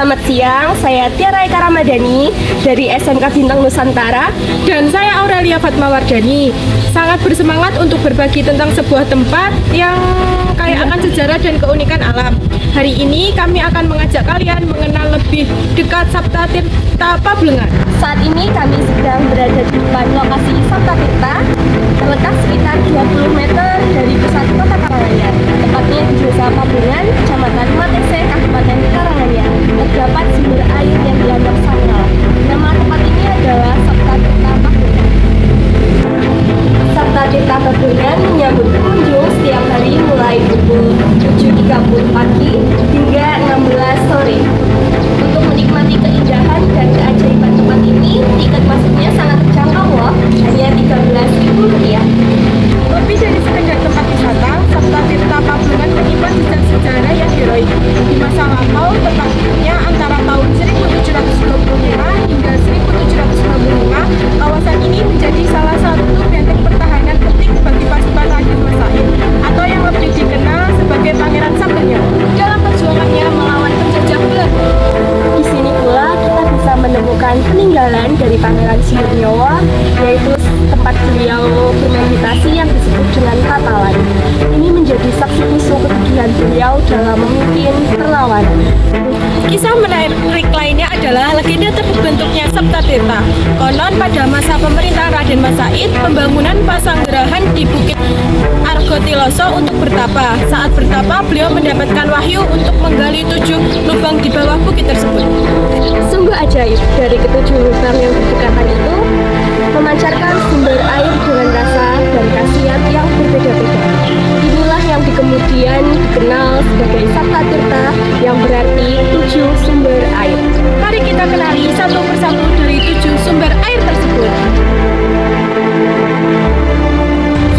Selamat siang, saya Tiara Eka Ramadhani dari SMK Bintang Nusantara. Dan saya Aurelia Fatmawardhani. Sangat bersemangat untuk berbagi tentang sebuah tempat yang kaya akan sejarah dan keunikan alam. Hari ini kami akan mengajak kalian mengenal lebih dekat Sabta Tirta Pablengan. Saat ini kami sedang berada di depan lokasi Sabta Tirta, terletak sekitar 20 meter dari pusat kota Karanganyar. Tepatnya di Desa Pablengan, Kecamatan Matese, Kabupaten Karanganyar. Terdapat sumber air yang dianggap sakral. Nama tempat ini adalah Sabta Tirta Pablengan. Sabta Tirta Pablengan menyambut pengunjung setiap hari mulai pukul 7.30 pagi hingga 16 sore. Untuk menikmati keindahan dan keajaiban tempat ini, tiket masuknya sangat terjangkau loh, hanya Rp13.000. Lebih dari sekedar tempat wisata, Sabta Tirta Pablengan menyimpan jejak sejarah yang heroik. Di masa lampau, tepatnya antara tahun 1725 hingga 1755, kawasan ini menjadi salah satu benteng pertahanan penting bagi pasukan Raden Masaid, atau yang lebih dikenal sebagai Pangeran Sabternyawa, dalam perjuangannya melawan penjajah Belanda. Di sini pula kita bisa menemukan peninggalan dari Pangeran Sabternyawa, yaitu tempat beliau bermeditasi yang disebut dengan Katalan. Ini menjadi saksi bisu kegigihan beliau dalam memimpin perlawanan. Kisah menarik lainnya adalah legenda terbentuknya Sabta Tirta. Konon pada masa pemerintahan Raden Masaid, pembangunan pasanggerahan di Bukit Argotiloso untuk bertapa. Saat bertapa, beliau mendapatkan wahyu untuk menggali 7 lubang di bawah bukit tersebut. Sungguh ajaib, dari ketujuh lubang yang berdekatan itu memancarkan sumber air dengan rasa dan khasiat yang berbeda-beda. Inilah yang kemudian dikenal sebagai Sabta Tirta, yang berarti 7 sumber air. Mari kita kenali satu persatu dari 7 sumber air tersebut.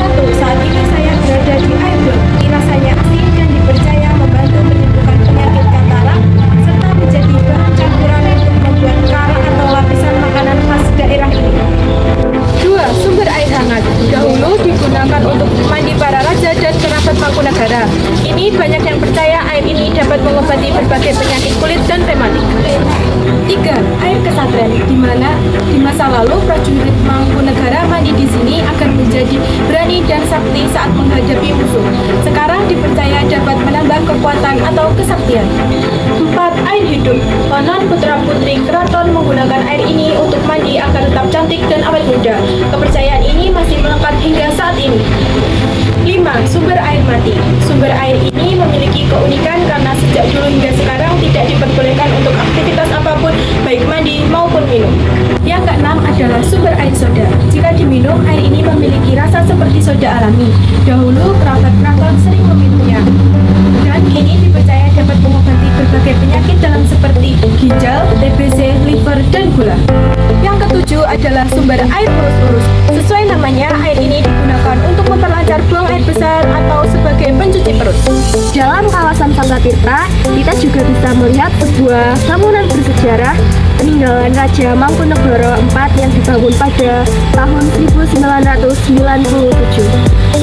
1. Saat ini saya berada di air blok. Ini rasanya asin dan dipercaya membantu menyembuhkan penyakit katarak serta menjadi bahan campuran untuk membuat kara atau lapisan makanan khas daerah ini. 2. Sumber air hangat. Dahulu digunakan untuk mandi para raja dan kerabat Mangkunagara. Ini banyak yang percaya air ini dapat mengobati berbagai penyakit kulit dan rematik. 3. Air kesatria, di mana di masa lalu prajurit Mangkunagara mandi di sini agar menjadi berani dan sakti saat menghadapi musuh. Sekarang dipercaya dapat menambah kekuatan atau kesaktian. 4. Air hidup. Konon putra-putri keraton menggunakan air ini untuk mandi agar tetap cantik dan awet muda. Kepercayaan ini masih melekat hingga saat ini. 5. Sumber air mati. Sumber air ini memiliki keunikan karena sejak dulu hingga sekarang tidak diperbolehkan untuk aktivitas apapun, baik mandi maupun minum. Yang keenam adalah sumber air soda. Jika diminum, air ini memiliki rasa seperti soda alami. Dahulu, kerabat keraton sering meminumnya. Dan kini dipercaya dapat mengobati berbagai penyakit dalam seperti ginjal, TBC, liver, dan gula. Yang ketujuh adalah sumber air urus-urus. Sesuai namanya, air ini digunakan untuk memperlancar buang air besar atau sebagai pencuci perut. Dalam kawasan Sabta Tirta, kita juga bisa melihat sebuah bangunan bersejarah peninggalan Raja Mangkunagara IV yang dibangun pada tahun 1997.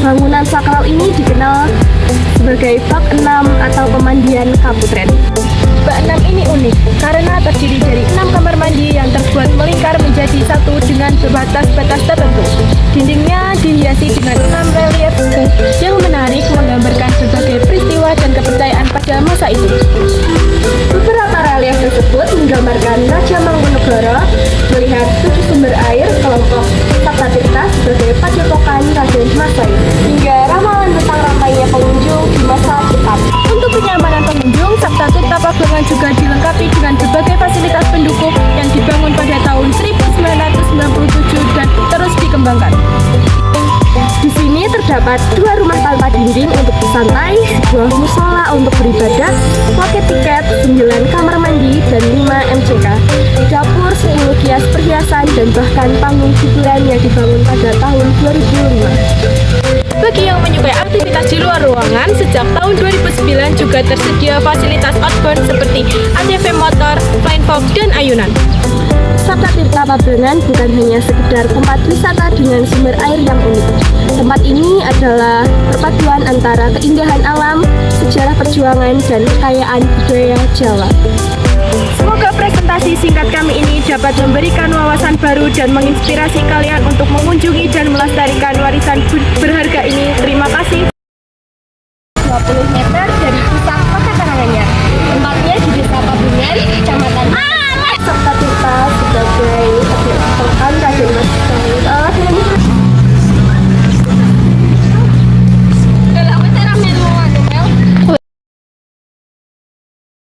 Bangunan sakral ini dikenal sebagai Bak 6 atau pemandian Kaputren. Bak 6 ini unik karena terdiri dari 6 kamar mandi yang terbuat melingkar menjadi satu dengan batas-batas tertentu. Dindingnya dihiasi dengan 6 relief yang menarik menggambarkan berbagai peristiwa dan kepercayaan pada masa itu. Beberapa relief tersebut menggambarkan Raja Mangkunagara melihat 7 sumber air kelompok Sabta Tirta sebagai padepokan Raden Masaid, hingga ramalan tentang rantainya pengunjung di masa depan. Untuk kenyamanan pengunjung, Sabta Tirta Pablengan juga dilengkapi dengan berbagai fasilitas pendukung yang dibangun pada tahun 1997 dan terus dikembangkan. Di sini terdapat 2 rumah tanpa dinding untuk bersantai, sebuah musola untuk beribadah, loket tiket, 9 kamar mandi, dan 5 MCK, dapur, 10 kias perhiasan, dan bahkan panggung hiburan yang dibangun pada tahun 2005. Bagi yang menyukai aktivitas di luar ruangan, sejak tahun 2009 juga tersedia fasilitas outbound seperti ATV motor, flying fox, dan ayunan. Sabta Tirta Pablengan bukan hanya sekedar tempat wisata dengan sumber air yang unik. Tempat ini adalah perpaduan antara keindahan alam, sejarah perjuangan, dan kekayaan budaya Jawa. Semoga presentasi singkat kami ini dapat memberikan wawasan baru dan menginspirasi kalian untuk mengunjungi dan melestarikan warisan berharga ini. Terima kasih. 20 meter dari pusat kota Karanganyar. Tempatnya di Desa Pabungan, Kecamatan